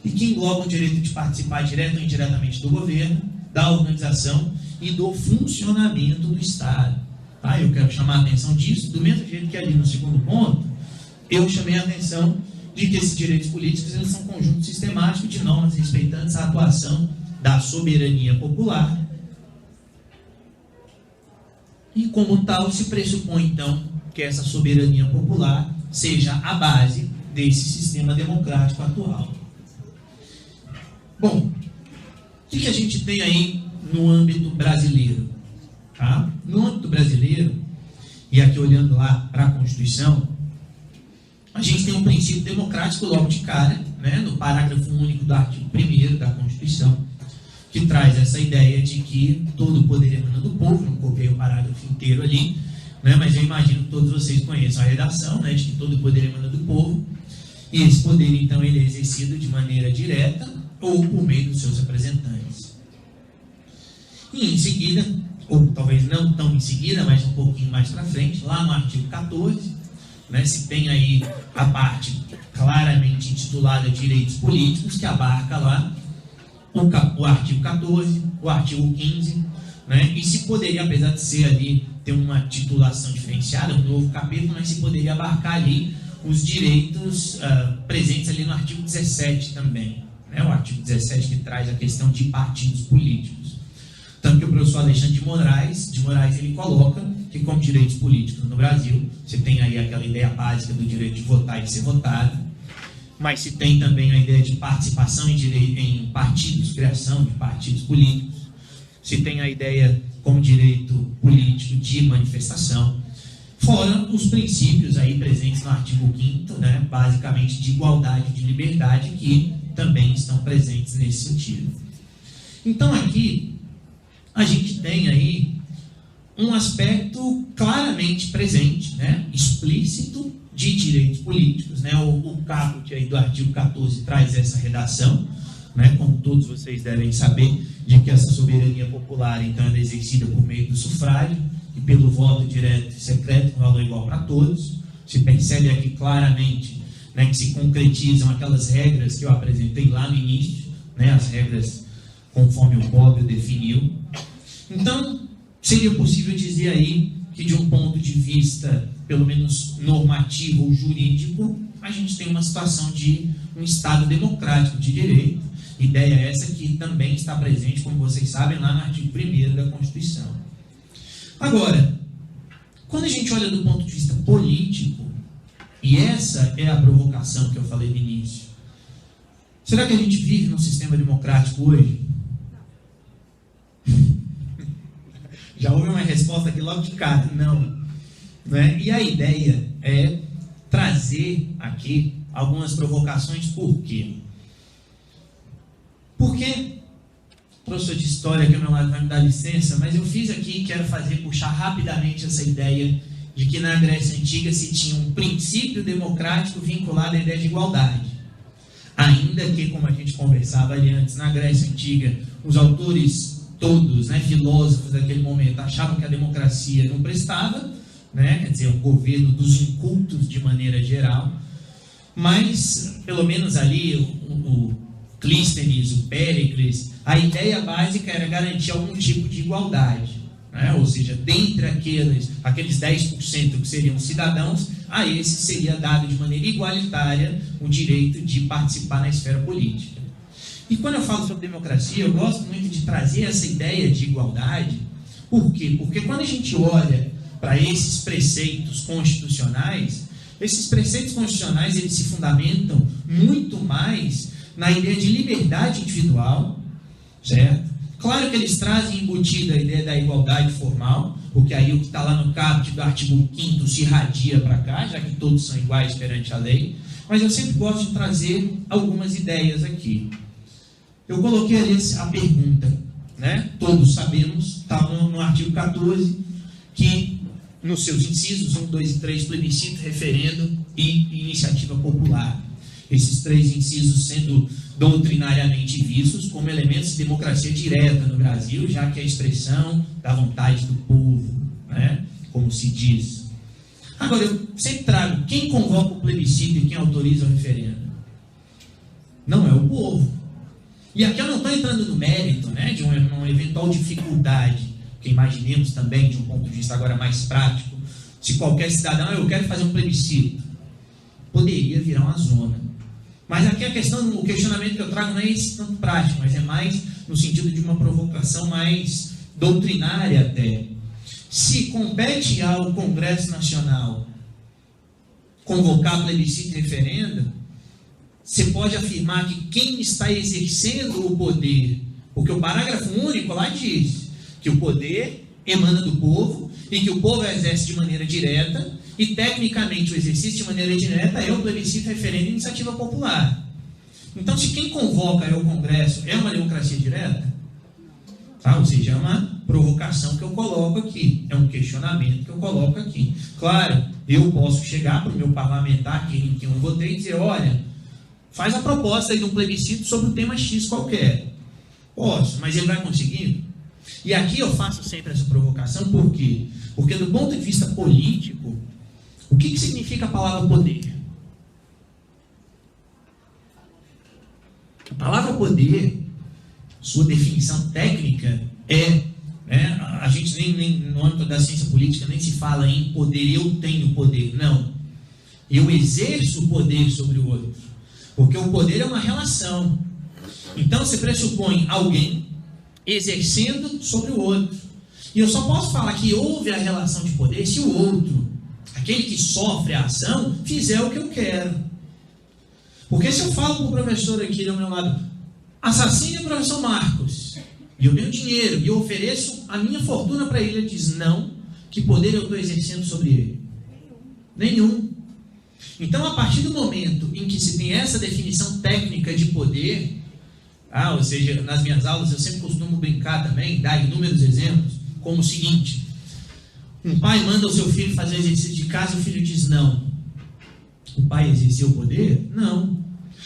e que englobam o direito de participar direto ou indiretamente do governo, da organização e do funcionamento do Estado. Tá? Eu quero chamar a atenção disso, do mesmo jeito que ali no segundo ponto, eu chamei a atenção de que esses direitos políticos eles são um conjunto sistemático de normas respeitantes à atuação da soberania popular. E como tal, se pressupõe então que essa soberania popular seja a base desse sistema democrático atual. Bom, o que a gente tem aí no âmbito brasileiro? Tá? No âmbito brasileiro, e aqui olhando lá para a Constituição, a gente tem um princípio democrático logo de cara, né, no parágrafo único do artigo 1º da Constituição, que traz essa ideia de que todo o poder emana do povo. Não copiei o parágrafo inteiro ali, né, mas eu imagino que todos vocês conheçam a redação, né, de que todo o poder emana do povo, e esse poder, então, ele é exercido de maneira direta ou por meio dos seus representantes. E em seguida, ou talvez não tão em seguida, mas um pouquinho mais para frente, lá no artigo 14, né, se tem aí a parte claramente intitulada Direitos Políticos, que abarca lá o artigo 14, o artigo 15, né, e se poderia, apesar de ser ali, ter uma titulação diferenciada, um novo capítulo, mas se poderia abarcar ali os direitos presentes ali no artigo 17 também, né, o artigo 17 que traz a questão de partidos políticos. Tanto que o professor Alexandre de Moraes ele coloca que, como direitos políticos no Brasil, você tem aí aquela ideia básica do direito de votar e de ser votado, mas se tem também a ideia de participação em partidos, criação de partidos políticos, se tem a ideia como direito político de manifestação, fora os princípios aí presentes no artigo 5º, né, basicamente de igualdade e de liberdade, que também estão presentes nesse sentido. Então aqui a gente tem aí um aspecto claramente presente, né, explícito de direitos políticos, né, o caput aí do artigo 14 traz essa redação, né, como todos vocês devem saber, de que essa soberania popular então é exercida por meio do sufrágio e pelo voto direto e secreto, com valor igual para todos. Se percebe aqui claramente, né, que se concretizam aquelas regras que eu apresentei lá no início, né, as regras conforme o Bobbio definiu. Então, seria possível dizer aí que, de um ponto de vista, pelo menos normativo ou jurídico, a gente tem uma situação de um Estado democrático de direito. Ideia essa que também está presente, como vocês sabem, lá no artigo 1º da Constituição. Agora, quando a gente olha do ponto de vista político, e essa é a provocação que eu falei no início, será que a gente vive num sistema democrático hoje? Já houve uma resposta aqui logo de cara, não. Né? E a ideia é trazer aqui algumas provocações. Por quê? Porque, professor de história que ao meu lado vai me dar licença, mas eu fiz aqui e quero puxar rapidamente essa ideia de que na Grécia Antiga se tinha um princípio democrático vinculado à ideia de igualdade. Ainda que, como a gente conversava ali antes, na Grécia Antiga, os autores todos, filósofos daquele momento, achavam que a democracia não prestava, quer dizer, um governo dos incultos de maneira geral, mas, pelo menos ali, o Clístenes, o Péricles, a ideia básica era garantir algum tipo de igualdade. Ou seja, dentre aqueles 10% que seriam cidadãos, a esses seria dado de maneira igualitária o direito de participar na esfera política. E quando eu falo sobre democracia, eu gosto muito de trazer essa ideia de igualdade. Por quê? Porque quando a gente olha para esses preceitos constitucionais, eles se fundamentam muito mais na ideia de liberdade individual, certo? Claro que eles trazem embutida a ideia da igualdade formal, porque aí o que está lá no caput do artigo 5º se irradia para cá, já que todos são iguais perante a lei, mas eu sempre gosto de trazer algumas ideias aqui. Eu coloquei ali a pergunta, todos sabemos, está no artigo 14, que nos seus incisos 1, 2 e 3, plebiscito, referendo e iniciativa popular. Esses 3 incisos sendo doutrinariamente vistos como elementos de democracia direta no Brasil, já que é a expressão da vontade do povo, como se diz. Agora, eu sempre trago, quem convoca o plebiscito e quem autoriza o referendo? Não é o povo. E aqui eu não estou entrando no mérito de uma eventual dificuldade, que imaginemos também de um ponto de vista agora mais prático, se qualquer cidadão, eu quero fazer um plebiscito, poderia virar uma zona. Mas aqui a questão, o questionamento que eu trago não é esse tanto prático, mas é mais no sentido de uma provocação mais doutrinária até. Se compete ao Congresso Nacional convocar plebiscito e referendo, você pode afirmar que quem está exercendo o poder, porque o parágrafo único lá diz que o poder emana do povo e que o povo exerce de maneira direta, e tecnicamente o exercício de maneira direta é o plebiscito, referendo e iniciativa popular. Então, se quem convoca é o Congresso, é uma democracia direta? Ou seja, é uma provocação que eu coloco aqui, é um questionamento que eu coloco aqui. Claro, eu posso chegar para o meu parlamentar, em quem eu votei, e dizer, olha, faz a proposta aí de um plebiscito sobre o tema X qualquer. Posso, mas ele vai conseguir? E aqui eu faço sempre essa provocação, por quê? Porque do ponto de vista político, o que significa a palavra poder? A palavra poder, sua definição técnica a gente nem no âmbito da ciência política nem se fala em poder, eu tenho poder, não. Eu exerço o poder sobre o outro, porque o poder é uma relação. Então você pressupõe alguém exercendo sobre o outro. E eu só posso falar que houve a relação de poder se o outro, aquele que sofre a ação, fizer o que eu quero. Porque se eu falo para o professor aqui do meu lado, assassine o professor Marcos, e eu tenho dinheiro, e eu ofereço a minha fortuna para ele, ele diz, não, que poder eu estou exercendo sobre ele? Nenhum. Então, a partir do momento em que se tem essa definição técnica de poder, ou seja, nas minhas aulas eu sempre costumo brincar também, dar inúmeros exemplos, como o seguinte: um pai manda o seu filho fazer exercício de casa e o filho diz não. O pai exerceu o poder? Não.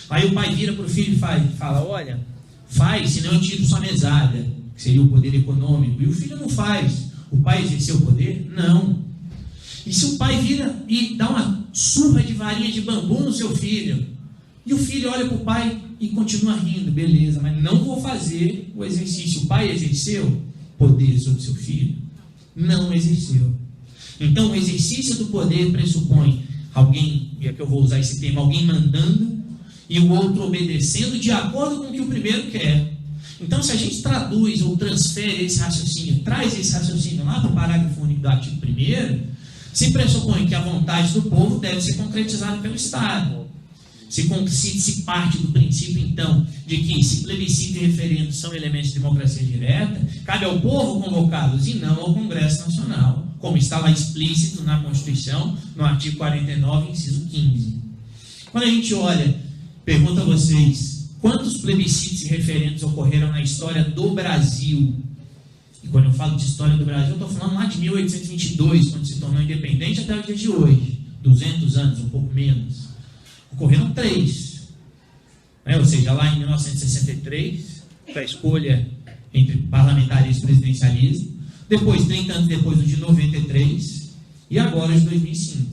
Aí o pai vira para o filho e fala, olha, faz, senão eu tiro sua mesada, que seria o poder econômico. E o filho não faz. O pai exerceu o poder? Não. E se o pai vira e dá uma surra de varinha de bambu no seu filho, e o filho olha para o pai e continua rindo, beleza, mas não vou fazer o exercício. O pai exerceu poder sobre seu filho? Não exerceu. Então, o exercício do poder pressupõe alguém, e aqui eu vou usar esse termo, alguém mandando e o outro obedecendo de acordo com o que o primeiro quer. Então, se a gente traduz ou transfere esse raciocínio, traz esse raciocínio lá para o parágrafo único do artigo 1º, se pressupõe que a vontade do povo deve ser concretizada pelo Estado. Se parte do princípio, então, de que se plebiscito e referendo são elementos de democracia direta, cabe ao povo convocá-los e não ao Congresso Nacional, como está lá explícito na Constituição, no artigo 49, inciso 15. Quando a gente olha, pergunta a vocês, quantos plebiscitos e referendos ocorreram na história do Brasil? E quando eu falo de história do Brasil, eu estou falando lá de 1822, quando se tornou independente, até o dia de hoje, 200 anos, um pouco menos. Ocorreram 3. Ou seja, lá em 1963, para a escolha entre parlamentarismo e presidencialismo, depois, 30 anos depois, o de 93, e agora o de 2005.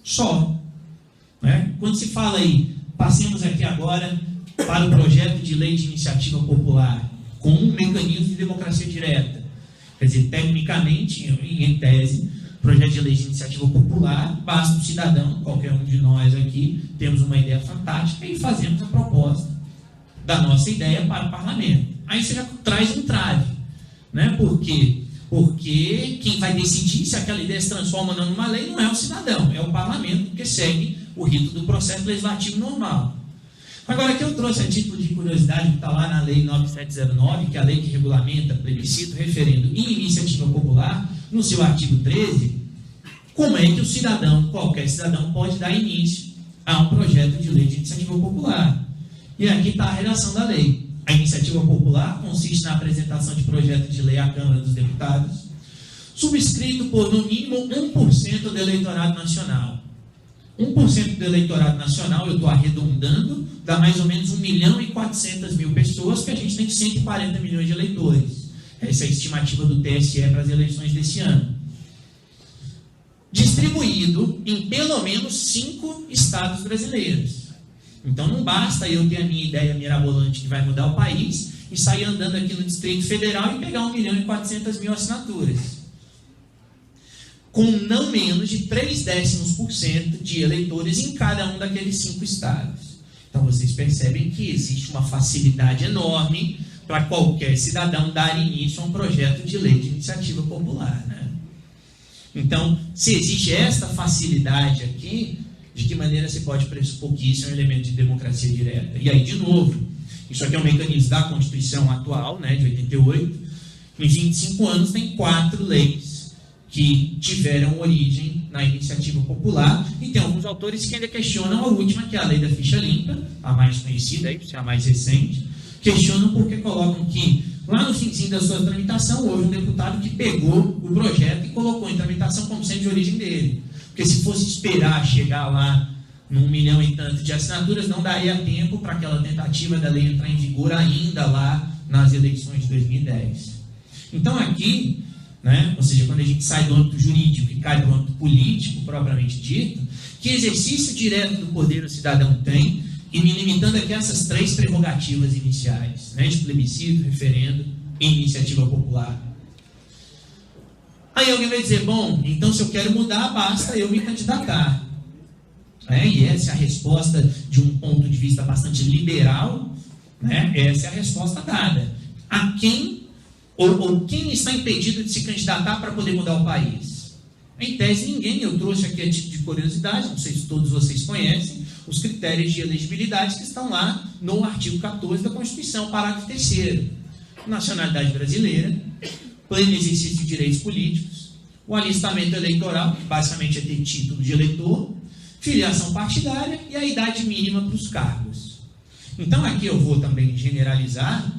Só. Quando se fala aí, passemos aqui agora para o projeto de lei de iniciativa popular, com um mecanismo de democracia direta. Quer dizer, tecnicamente, em tese, projeto de lei de iniciativa popular, basta um cidadão, qualquer um de nós aqui, temos uma ideia fantástica e fazemos a proposta da nossa ideia para o parlamento. Aí você já traz um trave. Por quê? Porque quem vai decidir se aquela ideia se transforma ou não numa lei não é o cidadão, é o parlamento, que segue o rito do processo legislativo normal. Agora, aqui eu trouxe a título de curiosidade, que está lá na Lei 9709, que é a lei que regulamenta plebiscito, referendo e iniciativa popular, no seu artigo 13, como é que o cidadão, qualquer cidadão, pode dar início a um projeto de lei de iniciativa popular. E aqui está a redação da lei. A iniciativa popular consiste na apresentação de projeto de lei à Câmara dos Deputados, subscrito por, no mínimo, 1% do eleitorado nacional. 1% do eleitorado nacional, eu estou arredondando, dá mais ou menos 1.400.000 pessoas, que a gente tem 140 milhões de eleitores. Essa é a estimativa do TSE para as eleições desse ano. Distribuído em pelo menos 5 estados brasileiros. Então não basta eu ter a minha ideia mirabolante que vai mudar o país e sair andando aqui no Distrito Federal e pegar 1.400.000 assinaturas. Com não menos de 0,3% de eleitores em cada um daqueles 5 estados. Então vocês percebem que existe uma facilidade enorme para qualquer cidadão dar início a um projeto de lei de iniciativa popular. Então, se existe esta facilidade aqui, de que maneira se pode pressupor que isso é um elemento de democracia direta? E aí, de novo, isso aqui é um mecanismo da Constituição atual, de 88, em 25 anos tem 4 leis que tiveram origem na iniciativa popular, e tem alguns autores que ainda questionam a última, que é a lei da ficha limpa, a mais conhecida, a mais recente, questionam porque colocam que lá no finzinho da sua tramitação houve um deputado que pegou o projeto e colocou em tramitação como sendo de origem dele. Porque se fosse esperar chegar lá num 1 milhão e tanto de assinaturas, não daria tempo para aquela tentativa da lei entrar em vigor ainda lá nas eleições de 2010. Então aqui, ou seja, quando a gente sai do âmbito jurídico e cai do âmbito político, propriamente dito, que exercício direto do poder o cidadão tem, e me limitando aqui a essas 3 prerrogativas iniciais, de plebiscito, referendo e iniciativa popular. Aí alguém vai dizer, bom, então se eu quero mudar, basta eu me candidatar. E essa é a resposta de um ponto de vista bastante liberal, essa é a resposta dada. A quem, ou quem está impedido de se candidatar para poder mudar o país? Em tese, ninguém. Eu trouxe aqui a título de curiosidade, não sei se todos vocês conhecem, os critérios de elegibilidade que estão lá no artigo 14 da Constituição, parágrafo 3º. Nacionalidade brasileira, pleno exercício de direitos políticos, o alistamento eleitoral, que basicamente é ter título de eleitor, filiação partidária e a idade mínima para os cargos. Então aqui eu vou também generalizar,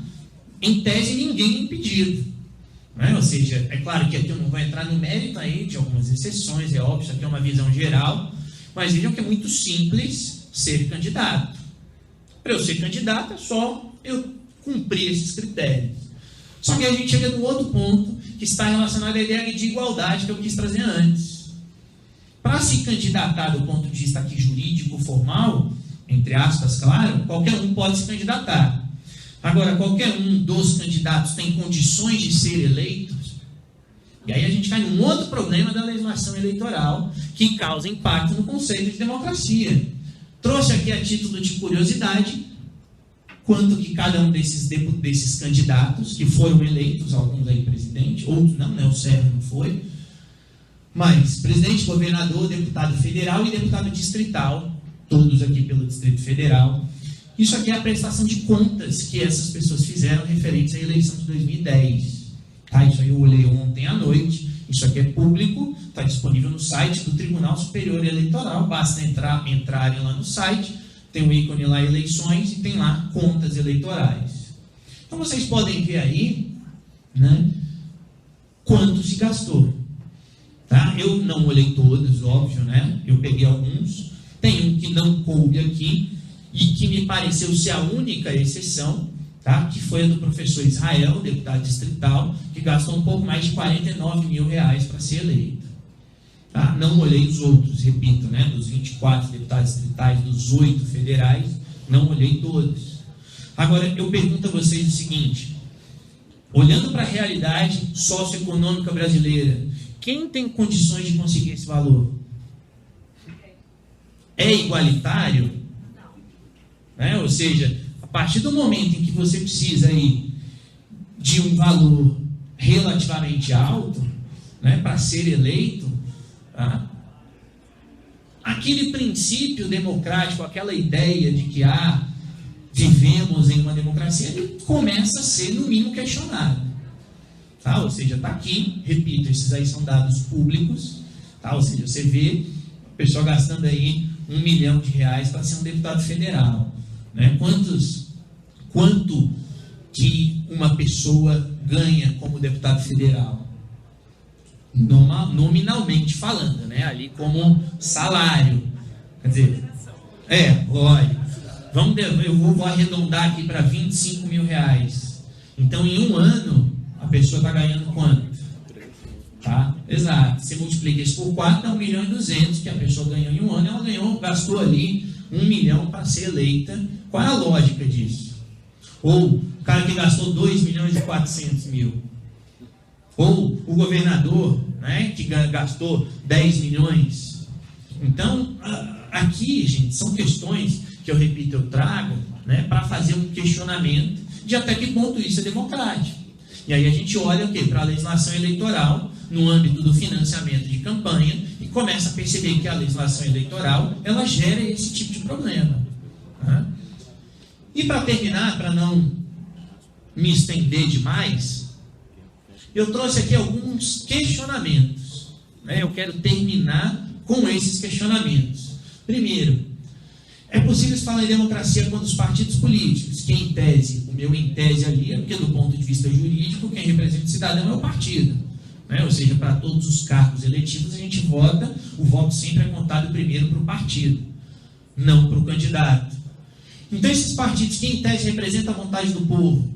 em tese ninguém é impedido. Ou seja, é claro que aqui eu não vou entrar no mérito aí de algumas exceções, é óbvio, isso aqui é uma visão geral, mas vejam que é muito simples ser candidato. Para eu ser candidato, é só eu cumprir esses critérios. Só que a gente chega no outro ponto, que está relacionado à ideia de igualdade que eu quis trazer antes. Para se candidatar do ponto de vista aqui jurídico, formal, entre aspas, claro, qualquer um pode se candidatar. Agora, qualquer um dos candidatos tem condições de ser eleitos? E aí a gente cai num outro problema da legislação eleitoral que causa impacto no conceito de democracia. Trouxe aqui a título de curiosidade quanto que cada um desses candidatos que foram eleitos, alguns aí presidente, outros não, o Sérgio não foi, mas presidente, governador, deputado federal e deputado distrital, todos aqui pelo Distrito Federal. Isso aqui é a prestação de contas que essas pessoas fizeram referentes à eleição de 2010. Isso aí eu olhei ontem à noite Isso aqui é público, está disponível no site do Tribunal Superior Eleitoral, basta entrarem lá no site, tem um ícone lá, eleições, e tem lá contas eleitorais. Então vocês podem ver aí, né, quanto se gastou. Tá? Eu não olhei todos, óbvio, né? Eu peguei alguns, tem um que não coube aqui, e que me pareceu ser a única exceção, tá? Que foi a do professor Israel, deputado distrital, que gastou um pouco mais de R$49 mil para ser eleito. Tá? Não olhei os outros, repito, né? Dos 24 deputados distritais, dos 8 federais, não olhei todos. Agora, eu pergunto a vocês o seguinte, olhando para a realidade socioeconômica brasileira, quem tem condições de conseguir esse valor? É igualitário? Né? Ou seja, a partir do momento em que você precisa aí de um valor relativamente alto, né, para ser eleito, tá? Aquele princípio democrático, aquela ideia de que vivemos em uma democracia, ele começa a ser, no mínimo, questionado. Tá? Ou seja, está aqui, repito, esses aí são dados públicos, tá? Ou seja, você vê o pessoal gastando aí R$1 milhão para ser um deputado federal. Né? Quanto que uma pessoa ganha como deputado federal? Nominalmente falando, né? Ali como salário. Quer dizer, lógico. Eu vou arredondar aqui para R$25 mil. Então, em um ano, a pessoa está ganhando quanto? Tá? Exato. Você multiplica isso por 4, dá 1.200.000 que a pessoa ganhou em um ano. Ela gastou ali R$1 milhão para ser eleita. Qual é a lógica disso? Ou o cara que gastou R$2.400.000. Ou o governador, né, que gastou 10 milhões. Então, aqui, gente, são questões que eu repito, eu trago, né, para fazer um questionamento de até que ponto isso é democrático. E aí a gente olha o quê? Para a legislação eleitoral, no âmbito do financiamento de campanha, e começa a perceber que a legislação eleitoral, ela gera esse tipo de problema. Né? E para terminar, para não me estender demais, eu trouxe aqui alguns questionamentos. Né? Eu quero terminar com esses questionamentos. Primeiro, é possível se falar em democracia quando os partidos políticos, que em tese, o meu em tese ali, é porque do ponto de vista jurídico, quem representa o cidadão é o partido. Né? Ou seja, para todos os cargos eletivos a gente vota, o voto sempre é contado primeiro para o partido, não para o candidato. Então esses partidos que em tese representam a vontade do povo,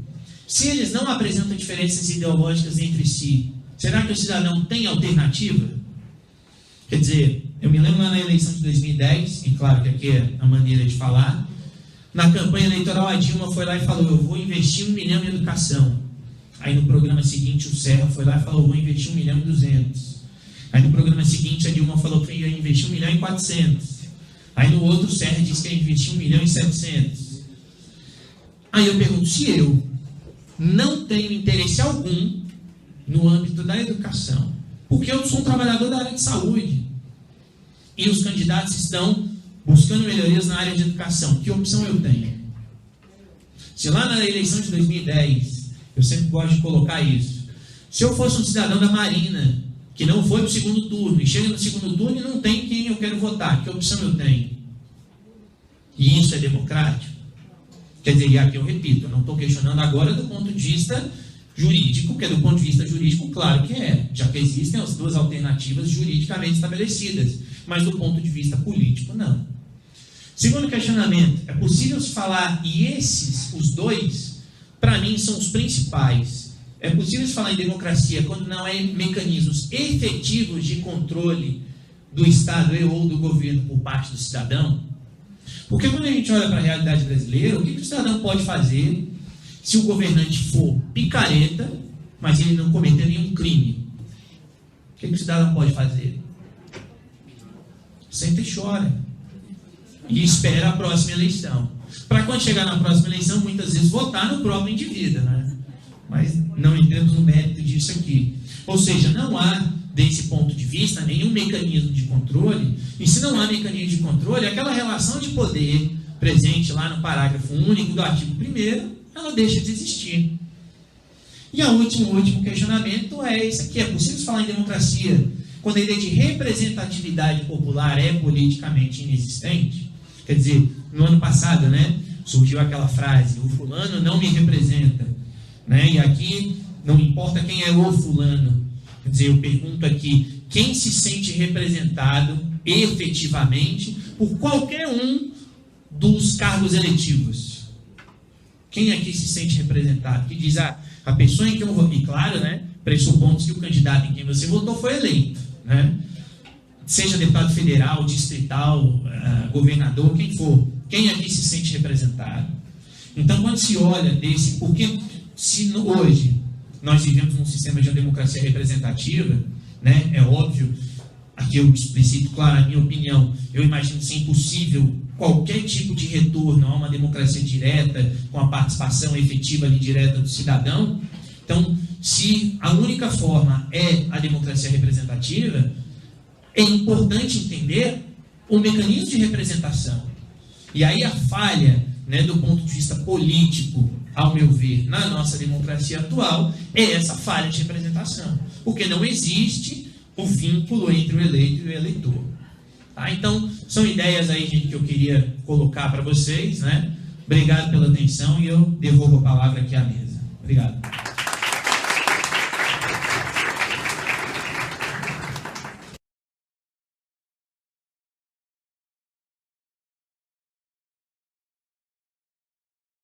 se eles não apresentam diferenças ideológicas entre si, será que o cidadão tem alternativa? Quer dizer, eu me lembro lá na eleição de 2010, e claro que aqui é a maneira de falar, na campanha eleitoral a Dilma foi lá e falou, eu vou investir 1 milhão em educação. Aí no programa seguinte o Serra foi lá e falou, eu vou investir 1.200.000. Aí no programa seguinte a Dilma falou que ia investir 1.400.000. Aí no outro o Serra disse que ia investir 1.700.000. Aí eu pergunto, se eu não tenho interesse algum no âmbito da educação, porque eu sou um trabalhador da área de saúde, e os candidatos estão buscando melhorias na área de educação, que opção eu tenho? Se lá na eleição de 2010, eu sempre gosto de colocar isso, se eu fosse um cidadão da Marina, que não foi para o segundo turno, e chega no segundo turno e não tem quem eu quero votar, que opção eu tenho? E isso é democrático? Quer dizer, e aqui eu repito, eu não estou questionando agora do ponto de vista jurídico, porque do ponto de vista jurídico, claro que é, já que existem as duas alternativas juridicamente estabelecidas, mas do ponto de vista político, não. Segundo questionamento, é possível se falar, e esses, os dois, para mim, são os principais, é possível se falar em democracia quando não há mecanismos efetivos de controle do Estado ou do governo por parte do cidadão? Porque quando a gente olha para a realidade brasileira, o que o cidadão pode fazer se o governante for picareta, mas ele não cometer nenhum crime? O que o cidadão pode fazer? Senta e chora. E espera a próxima eleição. Para quando chegar na próxima eleição, muitas vezes votar no próprio indivíduo, né? Mas não entramos no mérito disso aqui. Ou seja, não há, desse ponto de vista, nenhum mecanismo de controle, e se não há mecanismo de controle, aquela relação de poder presente lá no parágrafo único do artigo 1º, ela deixa de existir. E o último questionamento é esse aqui: é possível falar em democracia quando a ideia de representatividade popular é politicamente inexistente? Quer dizer, no ano passado, né, surgiu aquela frase: o fulano não me representa, né? E aqui não importa quem é o fulano. Quer dizer, eu pergunto aqui: quem se sente representado efetivamente por qualquer um dos cargos eletivos? Quem aqui se sente representado? Que diz, a pessoa em que eu votei, claro, né, pressupondo que o candidato em quem você votou foi eleito, né? Seja deputado federal, distrital, governador, quem for. Quem aqui se sente representado? Então, quando se olha desse, porque se hoje nós vivemos num sistema de uma democracia representativa, né, é óbvio, aqui eu explicito, claro, a minha opinião, eu imagino ser impossível qualquer tipo de retorno a uma democracia direta, com a participação efetiva e direta do cidadão. Então, se a única forma é a democracia representativa, é importante entender o mecanismo de representação. E aí a falha, né, do ponto de vista político, ao meu ver, na nossa democracia atual, é essa falha de representação. Porque não existe o vínculo entre o eleito e o eleitor. Tá? Então, são ideias aí, gente, que eu queria colocar para vocês, né? Obrigado pela atenção e eu devolvo a palavra aqui à mesa. Obrigado.